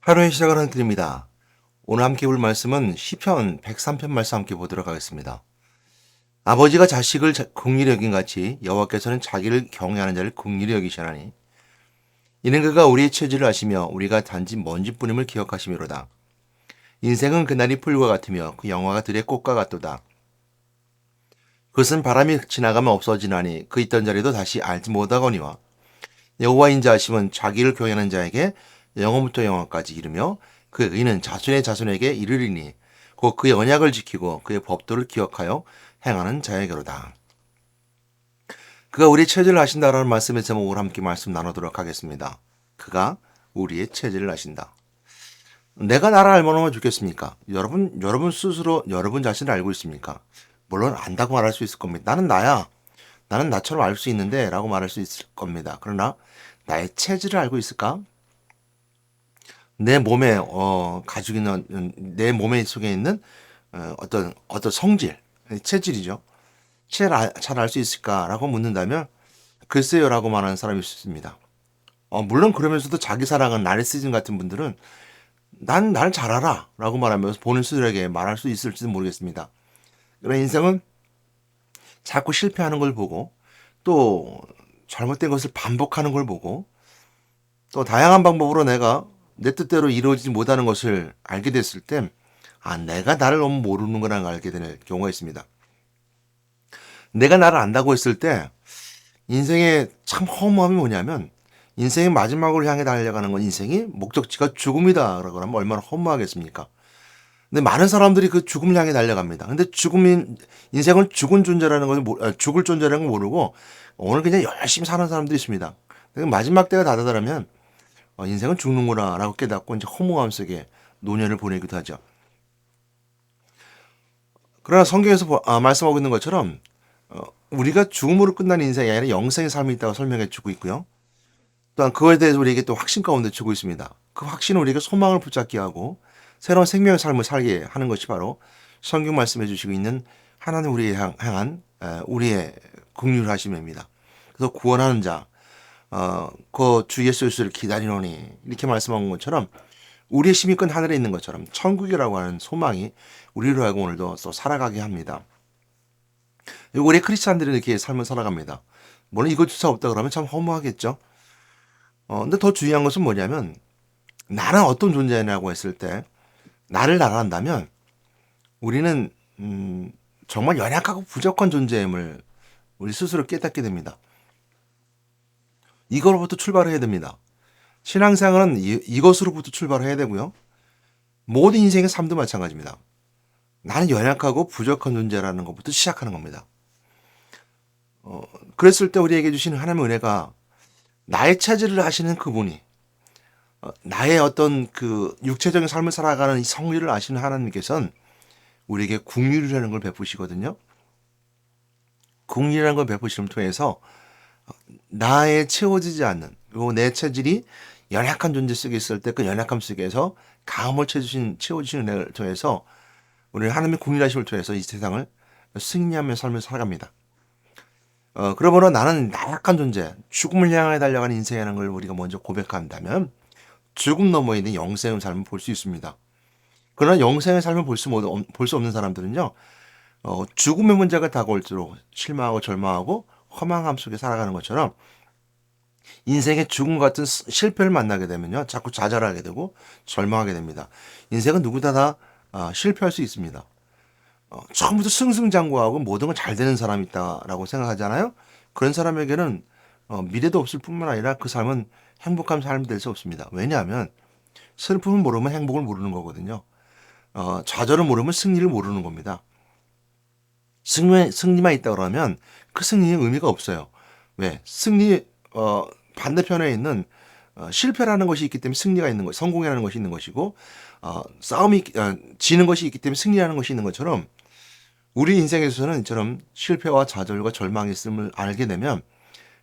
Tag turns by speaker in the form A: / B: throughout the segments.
A: 하루의 시작을 하드립니다. 오늘 함께 볼 말씀은 시편 103편 말씀 함께 보도록 하겠습니다. 아버지가 자식을 긍휼히 여긴 같이 여호와께서는 자기를 경외하는 자를 긍휼히 여기시나니 이는 그가 우리의 처지를 아시며 우리가 단지 먼지뿐임을 기억하심이로다. 인생은 그날이 풀과 같으며 그 영화가 들의 꽃과 같도다. 그것은 바람이 지나가면 없어지나니 그 있던 자리도 다시 알지 못하거니와 여호와 인자하심은 자기를 경외하는 자에게 영원부터 영원까지 이르며 그 의는 자손의 자손에게 이르리니 곧 그의 언약을 지키고 그의 법도를 기억하여 행하는 자에게로다. 그가 우리의 체질을 아신다라는 말씀의 제목을 함께 말씀 나누도록 하겠습니다. 그가 우리의 체질을 아신다. 내가 나를 알면 좋겠습니까? 여러분 스스로 여러분 자신을 알고 있습니까? 물론 안다고 말할 수 있을 겁니다. 나는 나야. 나는 나처럼 알 수 있는데 라고 말할 수 있을 겁니다. 그러나 나의 체질을 알고 있을까? 내 몸에 가지고 있는 내 몸에 속에 있는 어떤 성질, 체질이죠. 잘 알 수 있을까라고 묻는다면 글쎄요라고 말하는 사람이 있습니다. 물론 그러면서도 자기 사랑은 나르시즘 같은 분들은 난 날 잘 알아라고 말하면서 보는 스스로에게 말할 수 있을지도 모르겠습니다. 그런 인생은 자꾸 실패하는 걸 보고 또 잘못된 것을 반복하는 걸 보고 또 다양한 방법으로 내가 내 뜻대로 이루어지지 못하는 것을 알게 됐을 때, 내가 나를 너무 모르는구나 알게 되는 경우가 있습니다. 내가 나를 안다고 했을 때, 인생의 참 허무함이 뭐냐면, 인생의 마지막으로 향해 달려가는 건 인생이 목적지가 죽음이다라고 하면 얼마나 허무하겠습니까? 근데 많은 사람들이 그 죽음을 향해 달려갑니다. 근데 인생은 죽은 존재라는 것을, 죽을 존재라는 걸 모르고, 오늘 그냥 열심히 사는 사람들이 있습니다. 마지막 때가 다다르면, 인생은 죽는구나라고 깨닫고 이제 허무함 속에 노년을 보내기도 하죠. 그러나 성경에서 말씀하고 있는 것처럼 우리가 죽음으로 끝나는 인생이 아니라 영생의 삶이 있다고 설명해 주고 있고요. 또한 그거에 대해서 우리에게 또 확신 가운데 주고 있습니다. 그 확신은 우리에게 소망을 붙잡게 하고 새로운 생명의 삶을 살게 하는 것이 바로 성경 말씀해 주시고 있는 하나님 우리에 향한 우리의 긍휼하심입니다. 그래서 구원하는 자, 그 주 예수를 기다리노니 이렇게 말씀한 것처럼 우리의 심이 끈 하늘에 있는 것처럼 천국이라고 하는 소망이 우리로 하여금 오늘도 또 살아가게 합니다. 우리 크리스찬들은 이렇게 삶을 살아갑니다. 물론 이것조차 없다 그러면 참 허무하겠죠. 근데 더 중요한 것은 뭐냐면 나는 어떤 존재냐고 했을 때 나를 알아간다면 우리는 정말 연약하고 부족한 존재임을 우리 스스로 깨닫게 됩니다. 이거로부터 출발해야 됩니다. 신앙생활은 이것으로부터 출발해야 되고요. 모든 인생의 삶도 마찬가지입니다. 나는 연약하고 부족한 존재라는 것부터 시작하는 겁니다. 그랬을 때 우리에게 주시는 하나님의 은혜가 나의 체질을 아시는 그분이 나의 어떤 그 육체적인 삶을 살아가는 이 성리를 아시는 하나님께서는 우리에게 긍휼이라는 걸 베푸시거든요. 긍휼이라는 걸 베푸심을 통해서 나의 채워지지 않는 그리고 내 체질이 연약한 존재 속에 있을 때 그 연약함 속에서 강함을 채워주시는 은혜를 통해서 우리 하나님의 긍휼하심을 통해서 이 세상을 승리하며 삶을 살아갑니다. 그러므로 나는 나약한 존재, 죽음을 향해 달려가는 인생이라는 걸 우리가 먼저 고백한다면 죽음 너머에 있는 영생의 삶을 볼 수 있습니다. 그러나 영생의 삶을 볼 수 없는 사람들은요, 죽음의 문제가 다가올수록 실망하고 절망하고 허망함 속에 살아가는 것처럼 인생의 죽음 같은 실패를 만나게 되면요, 자꾸 좌절하게 되고 절망하게 됩니다. 인생은 누구나 다 실패할 수 있습니다. 처음부터 승승장구하고 모든 건 잘 되는 사람이 있다라고 생각하잖아요. 그런 사람에게는 미래도 없을 뿐만 아니라 그 삶은 행복한 삶이 될 수 없습니다. 왜냐하면 슬픔을 모르면 행복을 모르는 거거든요. 좌절을 모르면 승리를 모르는 겁니다. 승리만 있다 그러면 그 승리의 의미가 없어요. 왜? 반대편에 있는 실패라는 것이 있기 때문에 승리가 있는 것, 성공이라는 것이 있는 것이고, 지는 것이 있기 때문에 승리라는 것이 있는 것처럼 우리 인생에서는 이처럼 실패와 좌절과 절망이 있음을 알게 되면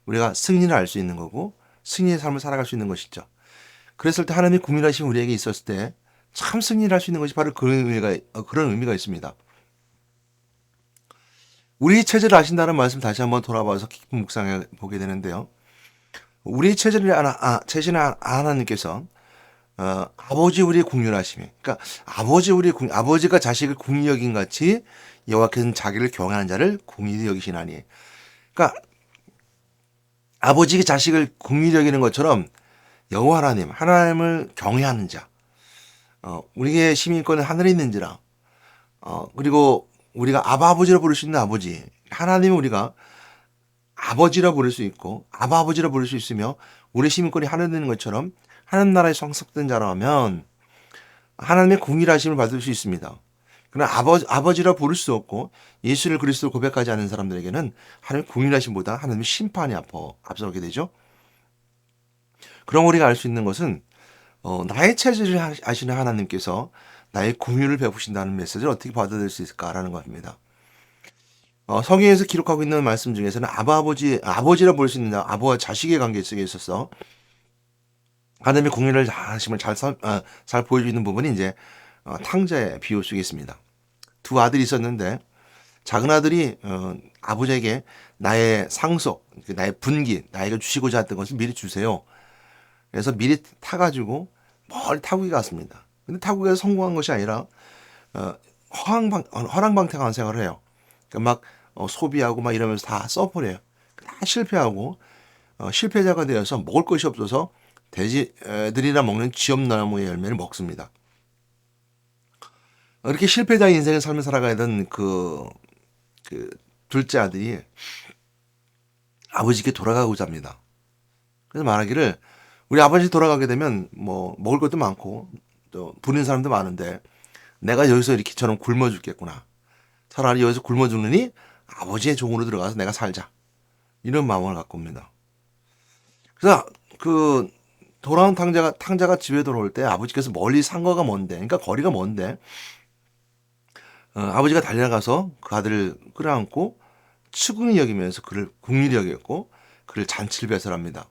A: 우리가 승리를 알 수 있는 거고 승리의 삶을 살아갈 수 있는 것이죠. 그랬을 때 하나님의 국민하심 우리에게 있었을 때 참 승리를 할 수 있는 것이 바로 그런 의미가 있습니다. 우리 체질을 아신다는 말씀 다시 한번 돌아봐서 깊은 묵상해 보게 되는데요. 우리 체질을 아시는 하나님께서 아버지 우리의 국률하심이. 그러니까 아버지가 자식을 국리 여긴 같이 여호와께서는 자기를 경외하는 자를 국리 여기시나니. 그러니까 아버지가 자식을 국리 여기는 것처럼 여호와 하나님을 경외하는 자. 우리의 시민권은 하늘에 있는지라. 그리고 우리가 아버지로 부를 수 있는 아버지. 하나님은 우리가 아버지라 부를 수 있고 아버지라 부를 수 있으며 우리 시민권이 하늘에 있는 것처럼 하나님 나라에 성속된 자라면 하나님의 공일하심을 받을 수 있습니다. 그러나 아버지라 부를 수 없고 예수를 그리스도로 고백하지 않는 사람들에게는 하나님의 공일하심보다 하나님의 심판이 앞서게 되죠. 그럼 우리가 알 수 있는 것은 나의 체질을 아시는 하나님께서 나의 공유를 베푸신다는 메시지를 어떻게 받아들일 수 있을까라는 겁니다. 성경에서 기록하고 있는 말씀 중에서는 아버지라 볼 수 있는 아버와 자식의 관계 속에 있어서 하나님의 공유를 하심을 잘 보여주는 부분이 이제 탕자의 비유 속에 있습니다. 두 아들이 있었는데 작은 아들이 아버지에게 나의 상속, 나의 분기, 나에게 주시고자 했던 것을 미리 주세요. 그래서 미리 타가지고 멀리 타국에 갔습니다. 근데 타국에서 성공한 것이 아니라 허랑방탕한 생활을 해요. 그러니까 막 소비하고 막 이러면서 다 써버려요. 다 실패하고 실패자가 되어서 먹을 것이 없어서 돼지들이나 먹는 지엄나무의 열매를 먹습니다. 이렇게 실패자의 인생의 삶을 살아가던 그 둘째 아들이 아버지께 돌아가고자 합니다. 그래서 말하기를 우리 아버지 돌아가게 되면 뭐 먹을 것도 많고 또 부르는 사람도 많은데 내가 여기서 이렇게 저런 굶어 죽겠구나. 차라리 여기서 굶어 죽느니 아버지의 종으로 들어가서 내가 살자. 이런 마음을 갖고 옵니다. 그래서 돌아온 탕자가 집에 돌아올 때 아버지께서 멀리 산 거가 먼데, 그러니까 거리가 먼데, 아버지가 달려가서 그 아들을 끌어안고 측은히 여기면서 그를 국률이 여겼고 그를 잔치를 배설합니다.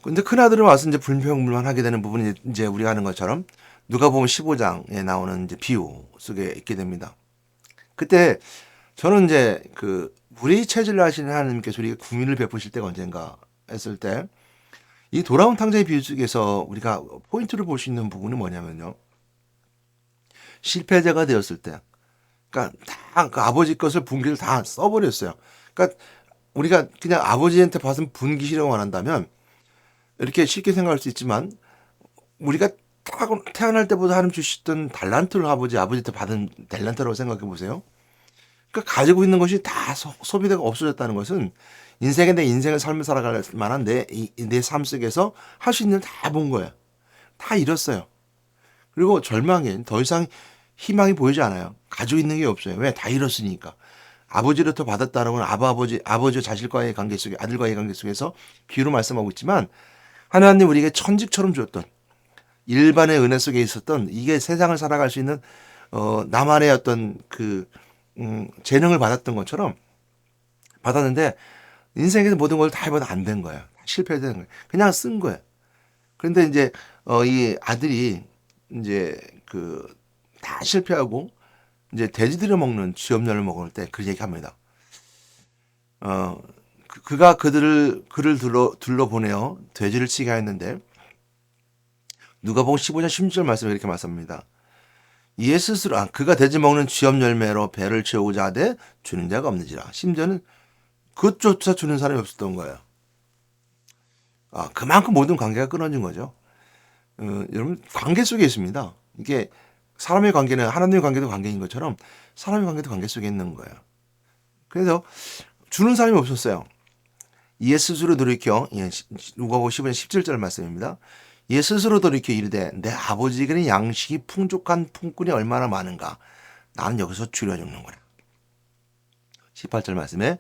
A: 근데 큰 아들은 와서 이제 불평불만하게 되는 부분이 이제 우리가 아는 것처럼 누가복음 15장에 나오는 이제 비유 속에 있게 됩니다. 그때 저는 이제 우리 체질을 하시는 하나님께서 우리에게 국민을 베푸실 때가 언젠가 했을 때 이 돌아온 탕자의 비유 속에서 우리가 포인트를 볼 수 있는 부분이 뭐냐면요. 실패자가 되었을 때, 그러니까 다 그 아버지 것을 분기를 다 써버렸어요. 그러니까 우리가 그냥 아버지한테 받은 분기시라고 한다면 이렇게 쉽게 생각할 수 있지만 우리가 태어날 때보다 하나님 주시던 달란트를 아버지한테 받은 달란트라고 생각해 보세요. 그러니까 가지고 있는 것이 다 소비되고 없어졌다는 것은 내 인생을 삶을 살아갈 만한 내 삶 속에서 할 수 있는 다 본 거예요. 다 잃었어요. 그리고 절망에 더 이상 희망이 보이지 않아요. 가지고 있는 게 없어요. 왜? 다 잃었으니까. 아버지로부터 받았다는 건 아버지와 자식과의 관계 속에, 아들과의 관계 속에서 비유로 말씀하고 있지만 하나님 우리에게 천직처럼 주었던 일반의 은혜 속에 있었던 이게 세상을 살아갈 수 있는 나만의 어떤 재능을 받았던 것처럼 받았는데 인생에서 모든 걸 다 해봐도 안 된 거예요. 실패된 거예요. 그냥 쓴 거예요. 그런데 이제 이 아들이 이제 다 실패하고 이제 돼지들이 먹는 쥐엄살을 먹을 때 그 얘기합니다. 그가 그를 둘러보내어 돼지를 치게 하였는데 누가복음 15장 16절 말씀에 이렇게 말씀합니다. 이에 스스로 그가 돼지 먹는 쥐엄 열매로 배를 채우고자 하되 주는 자가 없는지라. 심지어는 그것조차 주는 사람이 없었던 거예요. 그만큼 모든 관계가 끊어진 거죠. 여러분 관계 속에 있습니다. 이게 사람의 관계는 하나님의 관계도 관계인 것처럼 사람의 관계도 관계 속에 있는 거예요. 그래서 주는 사람이 없었어요. 이에 스스로 돌이켜 누가복음 15장 17절 말씀입니다. 이에 스스로 돌이켜 이르되 내 아버지에게는 양식이 풍족한 품꾼이 얼마나 많은가. 나는 여기서 줄여 죽는 거라. 18절 말씀에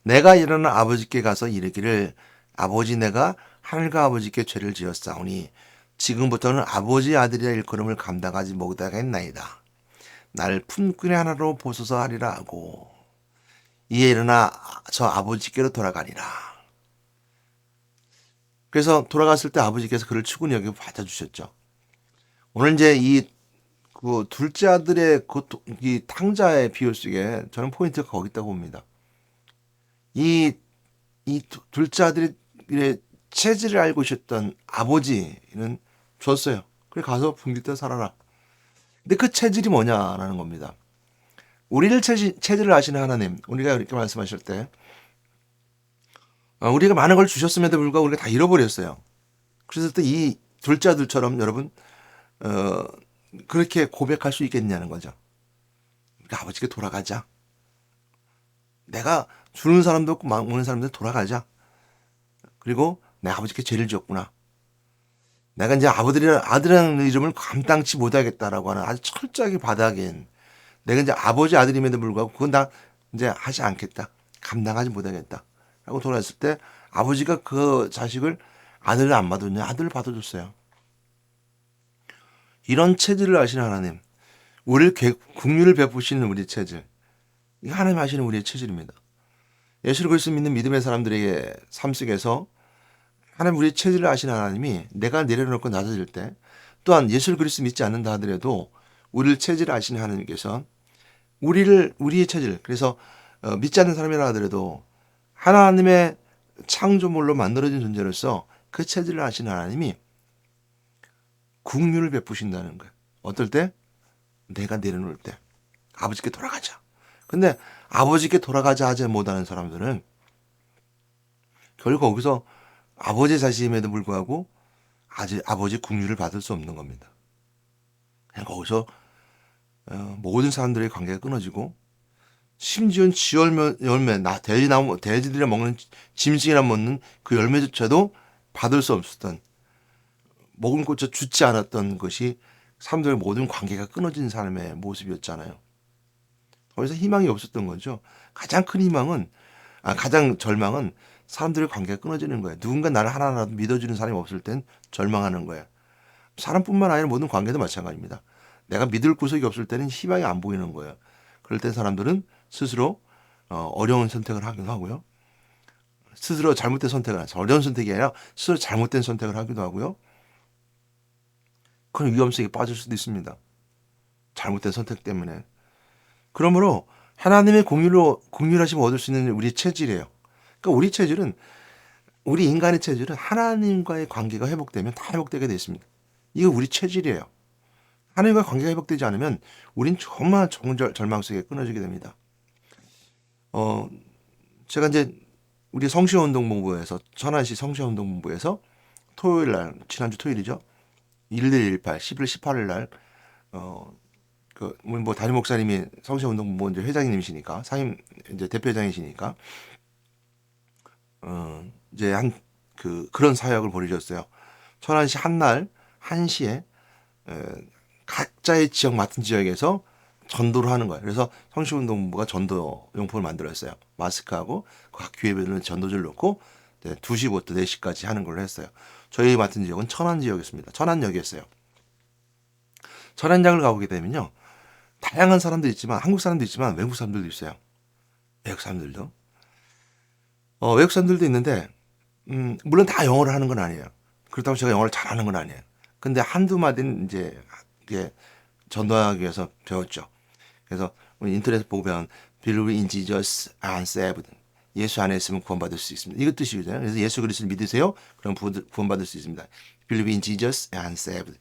A: 내가 일어나 아버지께 가서 이르기를 아버지 내가 하늘과 아버지께 죄를 지었사오니 지금부터는 아버지 아들이라 일컬음을 감당하지 못하겠나이다. 나를 품꾼의 하나로 보소서 하리라 하고 이에 일어나 저 아버지께로 돌아가니라. 그래서 돌아갔을 때 아버지께서 그를 측은히 여기고 받아주셨죠. 오늘 이제 둘째 아들의 이 탕자의 비유 속에 저는 포인트가 거기 있다고 봅니다. 이 둘째 아들의 체질을 알고 있었던 아버지는 줬어요. 그래 가서 풍기때 살아라. 근데 그 체질이 뭐냐라는 겁니다. 우리를 체질을 아시는 하나님, 우리가 이렇게 말씀하실 때 우리가 많은 걸 주셨음에도 불구하고 우리가 다 잃어버렸어요. 그래서 또 이 둘째 아들처럼 여러분 어, 그렇게 고백할 수 있겠냐는 거죠. 우리가 아버지께 돌아가자. 내가 주는 사람도 없고 먹는 사람도 돌아가자. 그리고 내 아버지께 죄를 지었구나. 내가 이제 아들이라는 이름을 감당치 못하겠다라고 하는 아주 철저하게 바닥인 내가 이제 아버지 아들임에도 불구하고 그건 나 이제 하지 않겠다. 감당하지 못하겠다. 라고 돌아왔을 때 아버지가 그 자식을 아들을 안 받았냐? 아들을 받아줬어요. 이런 체질을 아시는 하나님, 우리를 국률을 베푸시는 우리 체질, 이 하나님 아시는 우리의 체질입니다. 예수를 그리스도 믿는 믿음의 사람들에게 삶 속에서 하나님 우리의 체질을 아시는 하나님이 내가 내려놓고 낮아질 때 또한 예수를 그리스도 믿지 않는다 하더라도 우리를 체질을 아시는 하나님께서 우리의 체질, 그래서 믿지 않는 사람이라 하더라도 하나님의 창조물로 만들어진 존재로서 그 체질을 아시는 하나님이 국률을 베푸신다는 거예요. 어떨 때? 내가 내려놓을 때. 아버지께 돌아가자. 근데 아버지께 돌아가자 하지 못하는 사람들은 결국 거기서 아버지 자식임에도 불구하고 아버지 국률을 받을 수 없는 겁니다. 그냥 거기서 모든 사람들의 관계가 끊어지고 심지어 지 열매, 돼지들이 먹는 짐승이나 먹는 그 열매조차도 받을 수 없었던 먹은 것조차 주지 않았던 것이 사람들의 모든 관계가 끊어진 사람의 모습이었잖아요. 더 이상 희망이 없었던 거죠. 가장 큰 희망은 가장 절망은 사람들의 관계가 끊어지는 거예요. 누군가 나를 하나라도 믿어주는 사람이 없을 땐 절망하는 거예요. 사람뿐만 아니라 모든 관계도 마찬가지입니다. 내가 믿을 구석이 없을 때는 희망이 안 보이는 거예요. 그럴 때 사람들은 스스로 어려운 선택을 하기도 하고요. 스스로 잘못된 선택을 해서 어려운 선택이 아니라 스스로 잘못된 선택을 하기도 하고요. 그런 위험성에 빠질 수도 있습니다. 잘못된 선택 때문에. 그러므로 하나님의 공유하심을 얻을 수 있는 우리 체질이에요. 그러니까 우리 인간의 체질은 하나님과의 관계가 회복되면 다 회복되게 되어 있습니다. 이거 우리 체질이에요. 하나님과 관계가 회복되지 않으면 우린 정말 절망 속에 끊어지게 됩니다. 제가 이제 우리 성시운동본부에서 천안시 성시운동본부에서 토요일 날 지난주 토요일이죠. 1118 11월 18일 날 담임 목사님이 성시운동본부 이제 회장님이시니까 상임 이제 대표장이시니까 이제 그런 사역을 벌이셨어요. 천안시 한날 1시에 각자의 지역 맡은 지역에서 전도를 하는 거예요. 그래서 성시운동본부가 전도 용품을 만들었어요. 마스크하고 각 교회별로 전도지를 놓고 2시부터 4시까지 하는 걸로 했어요. 저희 맡은 지역은 천안 지역이었습니다. 천안역이었어요. 천안역을 가보게 되면요. 다양한 사람들이 있지만 한국 사람도 있지만 외국 사람들도 있어요. 외국 사람들도. 외국 사람들도 있는데 물론 다 영어를 하는 건 아니에요. 그렇다고 제가 영어를 잘하는 건 아니에요. 근데 한두 마디는 이제 이게 전도하기 위해서 배웠죠. 그래서 인터넷 보면 Believe in Jesus and saved. 예수 안에 있으면 구원받을 수 있습니다. 이것 뜻이거든요. 그래서 예수 그리스도를 믿으세요. 그럼 구원받을 수 있습니다. Believe in Jesus and saved.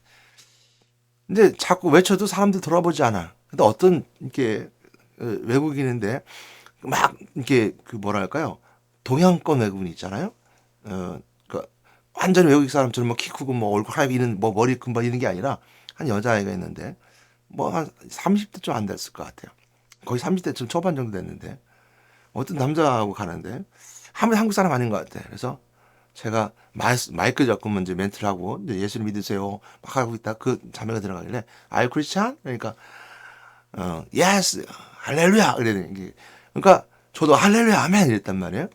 A: 근데 자꾸 외쳐도 사람들 돌아보지 않아. 근데 어떤 이렇게 외국인인데 막 이렇게 뭐랄까요? 동양권 외국인 있잖아요. 완전 외국 사람처럼 키 크고 얼굴 하얗게 있는 머리 금발 있는 게 아니라 한 여자아이가 있는데 한 30대 좀 안 됐을 것 같아요. 거의 30대 좀 초반 정도 됐는데 어떤 남자하고 가는데 한국 사람 아닌 것 같아. 그래서 제가 마이크 잡고 먼저 멘트를 하고 이제 예수를 믿으세요 막 하고 있다 그 자매가 들어가길래 Are you Christian? 그러니까 Yes, 할렐루야 그러더니 그러니까 저도 할렐루야 아멘 이랬단 말이에요.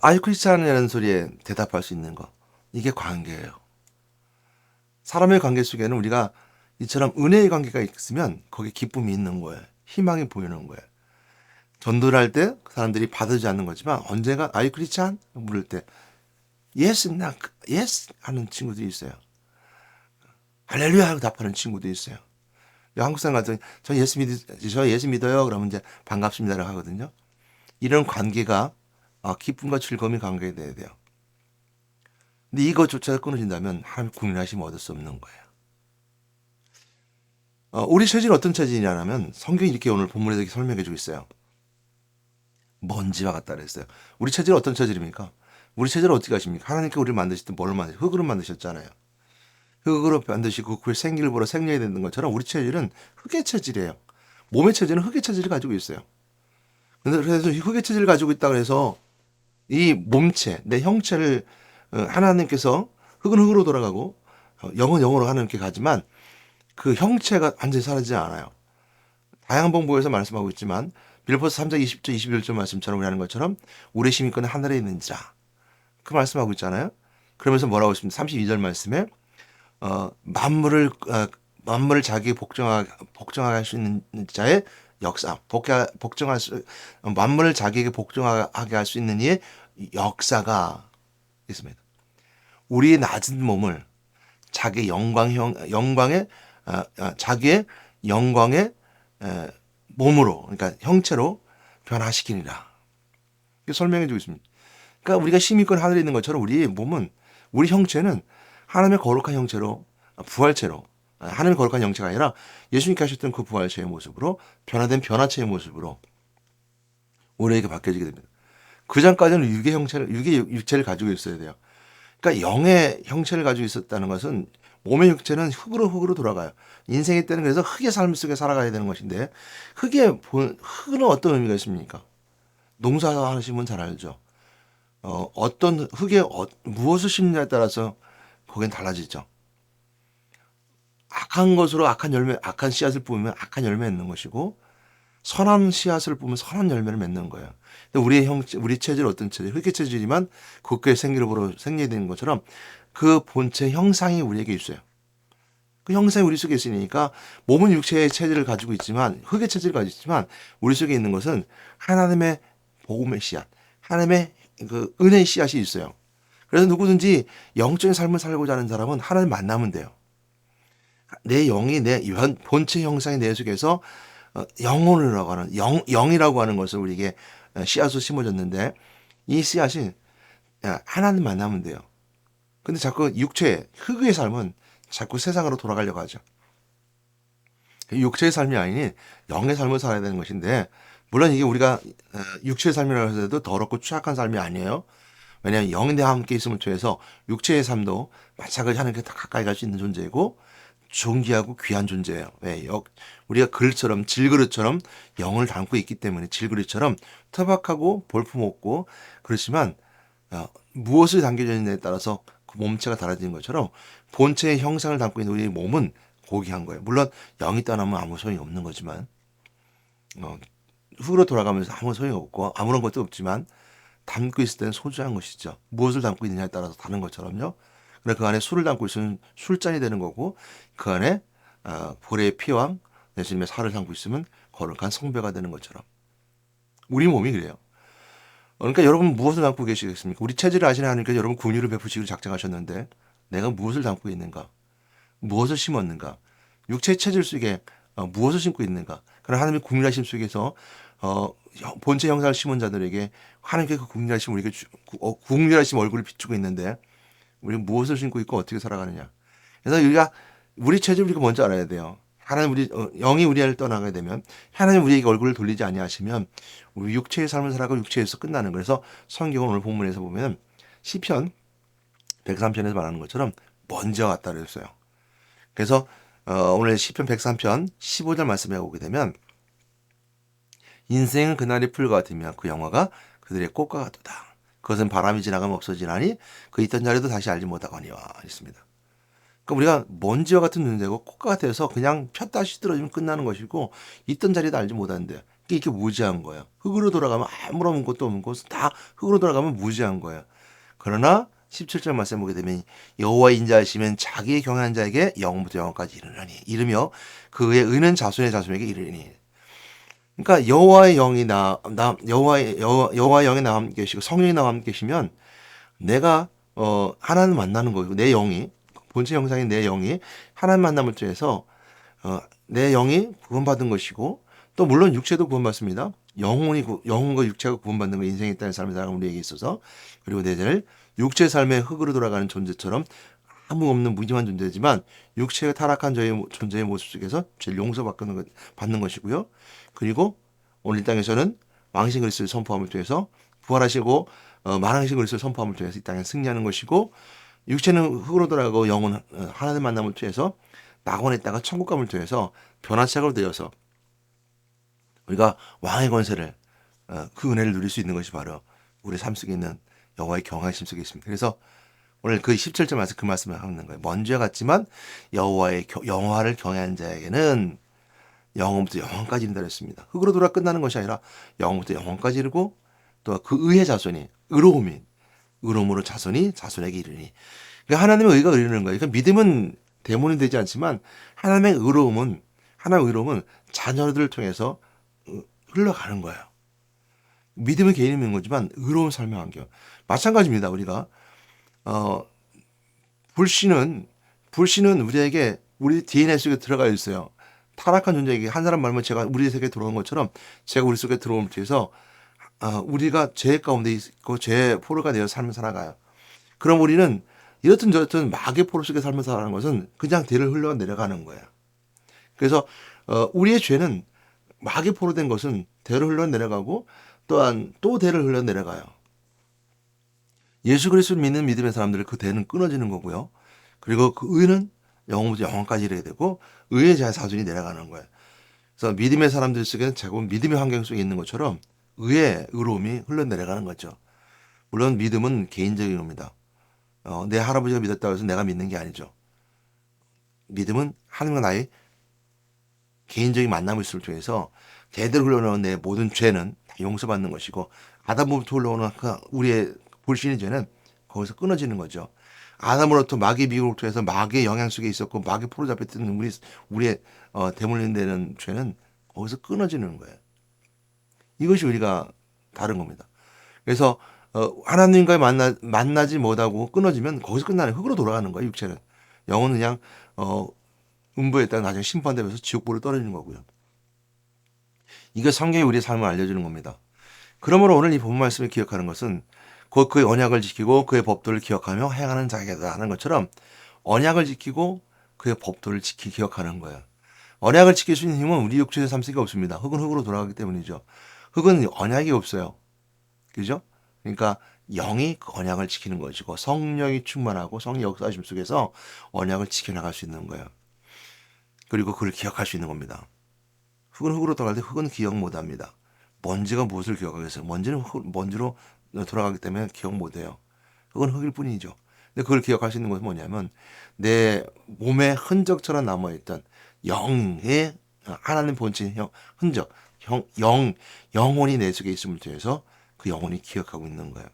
A: Are you Christian이라는 소리에 대답할 수 있는 거 이게 관계예요. 사람의 관계 속에는 우리가 이처럼 은혜의 관계가 있으면 거기에 기쁨이 있는 거예요. 희망이 보이는 거예요. 전도를 할 때 사람들이 받아주지 않는 거지만 언제가 Are you Christian? 물을 때 Yes, yes 하는 친구들이 있어요. 할렐루야 하고 답하는 친구도 있어요. 한국 사람 같은 저 예수 믿어요. 그러면 이제 반갑습니다라고 하거든요. 이런 관계가 기쁨과 즐거움이 관계돼야 돼요. 근데 이것조차 끊어진다면 하나님 국민하시면 얻을 수 없는 거예요. 우리 체질은 어떤 체질이냐면 성경이 이렇게 오늘 본문에서 이렇게 설명해 주고 있어요. 먼지와 같다 그랬어요. 우리 체질은 어떤 체질입니까? 우리 체질은 어떻게 하십니까? 하나님께 우리를 만드실 때 뭘 만드셨어요? 흙으로 만드셨잖아요. 흙으로 만드시고 그 생기를 보러 생명이 되는 것처럼 우리 체질은 흙의 체질이에요. 몸의 체질은 흙의 체질을 가지고 있어요. 그래서 이 흙의 체질을 가지고 있다 그래서 이 몸체, 내 형체를 하나님께서 흙은 흙으로 돌아가고 영은 영으로 하나님께 가지만 그 형체가 완전히 사라지지 않아요. 다양한 방법에서 말씀하고 있지만 빌보스 3장 20절 21절 말씀처럼 우리 하는 것처럼 우리 힘이 끈은 하늘에 있는지라 그 말씀하고 있잖아요. 그러면서 뭐라고 했습니까? 32절 말씀에 만물을 만물을 자기 복종하게 할 수 있는 자의 역사, 복종할 수 만물을 자기에게 복종하게 할 수 있는 이의 역사가 있습니다. 우리의 낮은 몸을 자기 영광의 자기의 영광의 몸으로, 그러니까 형체로 변화시키니라. 이렇게 설명해 주고 있습니다. 그러니까 우리가 힘이 있건 하늘에 있는 것처럼 우리 몸은, 우리 형체는 하나님의 거룩한 형체로, 부활체로, 하나님의 거룩한 형체가 아니라 예수님께 하셨던 그 부활체의 모습으로 변화된 변화체의 모습으로 우리에게 바뀌어지게 됩니다. 그 전까지는 육의 육체를 가지고 있어야 돼요. 그러니까 영의 형체를 가지고 있었다는 것은 몸의 형체는 흙으로 돌아가요. 인생의 때는 그래서 흙의 삶 속에 살아가야 되는 것인데 흙은 어떤 의미가 있습니까? 농사하시는 분 잘 알죠. 어떤 흙에 무엇을 심냐에 따라서 거긴 달라지죠. 악한 것으로 악한 씨앗을 뿌리면 악한 열매 맺는 것이고 선한 씨앗을 뿌리면 선한 열매를 맺는 거예요. 근데 우리 체질 어떤 체질? 흙의 체질이지만 굳게 생기를 보러 생겨되는 것처럼 그 본체 형상이 우리에게 있어요. 그 형상이 우리 속에 있으니까 몸은 육체의 체질을 가지고 있지만 흙의 체질을 가지고 있지만 우리 속에 있는 것은 하나님의 복음의 씨앗, 하나님의 그 은혜의 씨앗이 있어요. 그래서 누구든지 영적인 삶을 살고자 하는 사람은 하나님 만나면 돼요. 내 영이 본체 형상이 내 속에서 영혼이라고 하는 영이라고 하는 것을 우리에게 씨앗으로 심어졌는데 이 씨앗이 하나님 만나면 돼요. 근데 자꾸 흙의 삶은 자꾸 세상으로 돌아가려고 하죠. 육체의 삶이 아니니 영의 삶을 살아야 되는 것인데 물론 이게 우리가 육체의 삶이라고 해도 더럽고 취약한 삶이 아니에요. 왜냐하면 영이 내와 함께 있음을 통해서 육체의 삶도 마찬가지 하나님께 더 가까이 갈 수 있는 존재이고 존귀하고 귀한 존재예요. 왜? 우리가 질그릇처럼 영을 담고 있기 때문에 질그릇처럼 투박하고 볼품없고 그렇지만 무엇을 담겨져 있느냐에 따라서 그 몸체가 달라지는 것처럼 본체의 형상을 담고 있는 우리 몸은 고귀한 거예요. 물론 영이 떠나면 아무 소용이 없는 거지만 흙으로 돌아가면서 아무 소용이 없고 아무런 것도 없지만 담고 있을 때는 소중한 것이죠. 무엇을 담고 있느냐에 따라서 다른 것처럼요. 그러나 그 안에 술을 담고 있으면 술잔이 되는 거고 그 안에 보레의 피와 예수님의 살을 담고 있으면 거룩한 성배가 되는 것처럼 우리 몸이 그래요. 그러니까 여러분 무엇을 담고 계시겠습니까? 우리 체질을 아시는 하나님께서 여러분 긍휼을 베푸시기로 작정하셨는데 내가 무엇을 담고 있는가? 무엇을 심었는가? 육체의 체질 속에 무엇을 심고 있는가? 그러나 하나님의 긍휼하심 속에서 본체 형상을 심은 자들에게 하나님께 그 긍휼하심 우리에게 긍휼하심 얼굴을 비추고 있는데 우리가 무엇을 심고 있고 어떻게 살아가느냐? 그래서 우리 체질 우리가 먼저 알아야 돼요. 하나님 영이 우리를 떠나게 되면 하나님 우리에게 얼굴을 돌리지 아니하시면 우리 육체의 삶을 살아가고 육체에서 끝나는 거예요. 그래서 성경은 오늘 본문에서 보면 시편 103편에서 말하는 것처럼 먼지와 같다 그랬어요. 그래서 오늘 시편 103편 15절 말씀에 오게 되면 인생은 그날의 풀과 같으며 그 영화가 그들의 꽃과 같도다. 그것은 바람이 지나가면 없어지나니 그 있던 자리도 다시 알지 못하거니와 있습니다. 그러니까 우리가 먼지와 같은 존재고 꽃과 같아서 그냥 폈다 시들어지면 끝나는 것이고 있던 자리도 알지 못하는데 이게 무지한 거예요. 흙으로 돌아가면 아무런 것도 없는 곳 다 흙으로 돌아가면 무지한 거예요. 그러나 17절 말씀 보게 되면 여호와 인자하시면 자기의 경외하는 자에게 영부터 영원까지 이르며 그의 의는 자손의 자손에게 이르리니. 그러니까 여호와의 영이 나와 함께 계시고 성령이 나와 함께 계시면 내가 하나님 만나는 거고 내 영이 본체 형상인 내 영이 하나님 만남을 통해서 내 영이 구원받은 것이고 또 물론 육체도 구원받습니다. 영혼과 육체가 구원받는 거 인생에 있다는 사람이 살아가는 우리에게 있어서 그리고 내 죄를 육체 삶의 흙으로 돌아가는 존재처럼 아무 없는 무지한 존재지만 육체가 타락한 저의 존재의 모습 속에서 죄를 받는 것이고요. 그리고 오늘 이 땅에서는 왕신 그리스도를 선포함을 통해서 부활하시고 만왕신 그리스도를 선포함을 통해서 이 땅에 승리하는 것이고 육체는 흙으로 돌아가고 영은 하나님 만남을 통해서 낙원에 있다가 천국감을 통해서 변화체로 되어서 우리가 왕의 권세를 그 은혜를 누릴 수 있는 것이 바로 우리 삶 속에 있는 여호와의 경외심 속에 있습니다. 그래서 오늘 그 17절 말씀 그 말씀을 하는 거예요. 먼지와 같지만 여호와를 경외하는 자에게는 영원부터 영원까지 이른다 그랬습니다. 흙으로 돌아 끝나는 것이 아니라 영원부터 영원까지 이르고 또 그 의의 자손이 의로움으로 자손이 자손에게 이르니. 그러니까 하나님의 의가 이르는 거예요. 그러니까 믿음은 대문이 되지 않지만 하나님의 의로움은 자녀들을 통해서 흘러가는 거예요. 믿음은 개인이 있는 거지만 의로운 삶의 환경 마찬가지입니다. 우리가 불신은 우리에게 우리 DNA 속에 들어가 있어요. 타락한 존재에게 한 사람 말면 제가 우리 속에 들어온 것처럼 제가 우리 속에 들어옴을 통해서 우리가 죄 가운데 있고 죄의 포로가 되어 삶을 살아가요. 그럼 우리는 이렇든 저렇든 마귀의 포로 속에 삶을 살아가는 것은 그냥 대를 흘러 내려가는 거예요. 그래서 우리의 죄는 마귀의 포로 된 것은 대를 흘러 내려가고 또한 또 대를 흘러 내려가요. 예수 그리스도를 믿는 믿음의 사람들은 그 대는 끊어지는 거고요. 그리고 그 의는 영원부터 영원까지 이르게 되고 의의 자손이 내려가는 거예요. 그래서 믿음의 사람들 속에는 자꾸 믿음의 환경 속에 있는 것처럼 의의 의로움이 흘러내려가는 거죠. 물론 믿음은 개인적인 겁니다. 내 할아버지가 믿었다고 해서 내가 믿는 게 아니죠. 믿음은 하나님과 나의 개인적인 만남을 통해서 대대로 흘러나온 내 모든 죄는 다 용서받는 것이고 아담부터 흘러오는 우리의 불신의 죄는 거기서 끊어지는 거죠. 아담으로부터 마귀의 미혹을 통해서 마귀의 영향 속에 있었고 마귀 포로 잡혔던 우리의 대물림되는 죄는 거기서 끊어지는 거예요. 이것이 우리가 다른 겁니다. 그래서 하나님과 만나지 못하고 끊어지면 거기서 끝나는 흙으로 돌아가는 거예요. 육체는. 영은 그냥 음부에 있다가 나중에 심판되면서 지옥불로 떨어지는 거고요. 이게 성경이 우리의 삶을 알려주는 겁니다. 그러므로 오늘 이 본문 말씀을 기억하는 것은 곧 그의 언약을 지키고 그의 법도를 기억하며 행하는 자에게다 하는 것처럼 언약을 지키고 그의 법도를 기억하는 거예요. 언약을 지킬 수 있는 힘은 우리 육체의 삶 속에 없습니다. 흙은 흙으로 돌아가기 때문이죠. 흙은 언약이 없어요. 그죠? 그러니까 영이 그 언약을 지키는 것이고 성령이 충만하고 성령 역사하심 속에서 언약을 지켜나갈 수 있는 거예요. 그리고 그걸 기억할 수 있는 겁니다. 흙은 흙으로 돌아갈 때 흙은 기억 못합니다. 먼지가 무엇을 기억하겠어요? 먼지는 먼지로 돌아가기 때문에 기억 못해요. 흙은 흙일 뿐이죠. 근데 그걸 기억할 수 있는 것은 뭐냐면 내 몸에 흔적처럼 남아있던 영의 하나님 본체 흔적, 영혼이 내 속에 있음을 통해서 그 영혼이 기억하고 있는 거예요.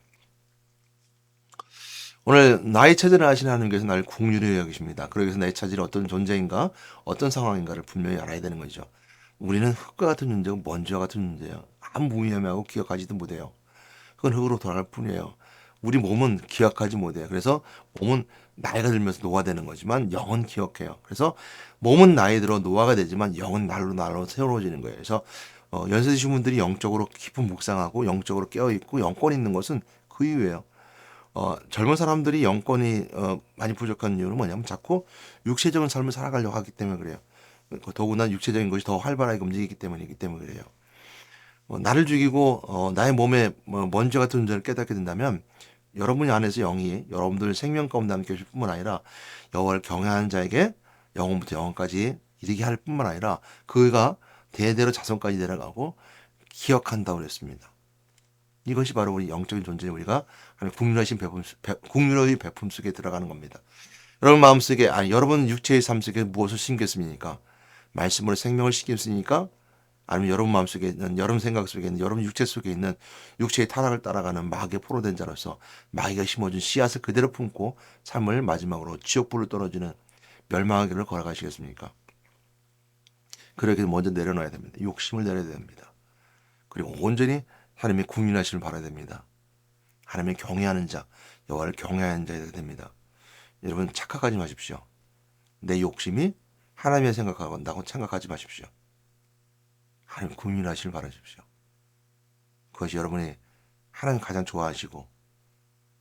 A: 오늘 나의 차지를 하시는 하나님께서 나를 긍휼히 여기십니다. 그러기 위해서 나의 차지는 어떤 존재인가, 어떤 상황인가를 분명히 알아야 되는 거죠. 우리는 흙과 같은 존재고 먼지와 같은 존재예요. 아무 무의미하고 기억하지도 못해요. 흙은 흙으로 돌아갈 뿐이에요. 우리 몸은 기억하지 못해요. 그래서 몸은 나이가 들면서 노화되는 거지만 영은 기억해요. 그래서 몸은 나이 들어 노화가 되지만 영은 날로 새로워지는 거예요. 그래서 연세 드신 분들이 영적으로 깊은 묵상하고 영적으로 깨어있고 영권이 있는 것은 그 이유예요. 젊은 사람들이 영권이 많이 부족한 이유는 뭐냐면 자꾸 육체적인 삶을 살아가려고 하기 때문에 그래요. 더구나 육체적인 것이 더 활발하게 움직이기 때문이기 때문에 그래요. 나를 죽이고 나의 몸에 먼지 같은 존재를 깨닫게 된다면 여러분이 안에서 영이 여러분들 생명 가운데 함께 하실 뿐만 아니라 여호와를 경외하는 자에게 영원부터 영원까지 이르게 할 뿐만 아니라 그가 대대로 자손까지 내려가고 기억한다고 그랬습니다. 이것이 바로 우리 영적인 존재 우리가 국률의 베품 속에 들어가는 겁니다. 여러분 마음속에 여러분 육체의 삶 속에 무엇을 심겼습니까? 말씀으로 생명을 심겼습니까? 아니면 여러분 마음속에 있는 여러분 생각 속에 있는 여러분 육체 속에 있는 육체의 타락을 따라가는 마귀의 포로된 자로서 마귀가 심어준 씨앗을 그대로 품고 삶을 마지막으로 지옥불로 떨어지는 멸망의 길을 걸어가시겠습니까? 그렇게 먼저 내려놔야 됩니다. 욕심을 내려야 됩니다. 그리고 온전히 하나님의 국민하심을 바라야 됩니다. 하나님의 경외하는 자, 여호와를 경외하는 자가 됩니다. 여러분 착각하지 마십시오. 내 욕심이 하나님의 생각한다고 생각하지 마십시오. 하나님 국민하심을 바라십시오. 그것이 여러분이 하나님 가장 좋아하시고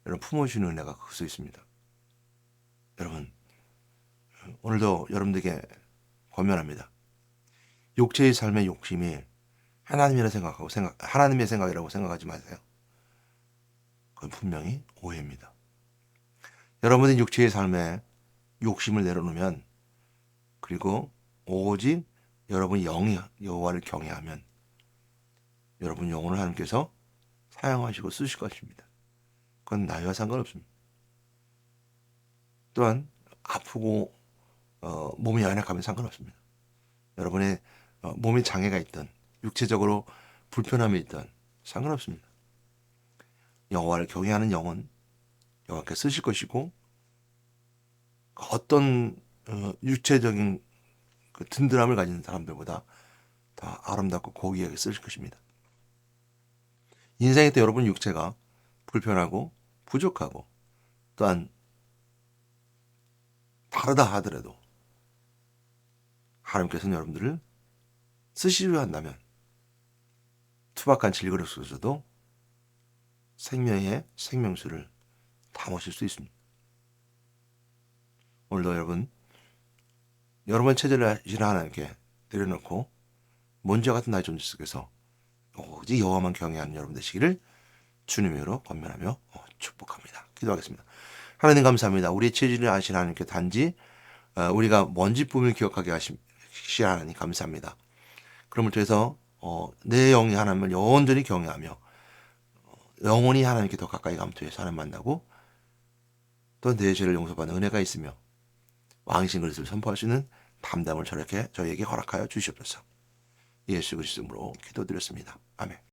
A: 여러분 품어주는 은혜가 클 수 있습니다. 여러분 오늘도 여러분들에게 권면합니다. 육체의 삶의 욕심이 하나님이라 생각하고 하나님의 생각이라고 생각하지 마세요. 그건 분명히 오해입니다. 여러분의 육체의 삶에 욕심을 내려놓으면, 그리고 오직 여러분이 영이 여호와를 경외하면 여러분 영혼을 하나님께서 사용하시고 쓰실 것입니다. 그건 나이와 상관없습니다. 또한 아프고 몸이 연약하면 상관없습니다. 여러분의 몸에 장애가 있든 육체적으로 불편함이 있든 상관없습니다. 여호와를 경외하는 영혼 여호와께 쓰실 것이고, 어떤 육체적인 그 든든함을 가진 사람들보다 더 아름답고 고귀하게 쓰실 것입니다. 인생에 때 여러분 육체가 불편하고 부족하고 또한 다르다 하더라도 하나님께서는 여러분들을 쓰시려 한다면 투박한 질그릇 속에서도 생명의 생명수를 담으실 수 있습니다. 오늘도 여러분 체질을 하시는 하나님께 내려놓고 먼지와 같은 나의 존재 속에서 오직 여호와만 경외하는 여러분 되시기를 주님으로 권면하며 축복합니다. 기도하겠습니다. 하나님 감사합니다. 우리의 체질을 아시는 하나님께 단지 우리가 먼지뿐을 기억하게 하시는 하나님 감사합니다. 그럼을 통해서 내 영이 하나님을 온전히 경외하며 영원히 하나님께 더 가까이 감투해서 하나님 만나고 또 내 죄를 용서받는 은혜가 있으며 왕이신 그리스도를 선포할 수 있는 담담을 저희에게 허락하여 주시옵소서. 예수 그리스도로 기도드렸습니다. 아멘.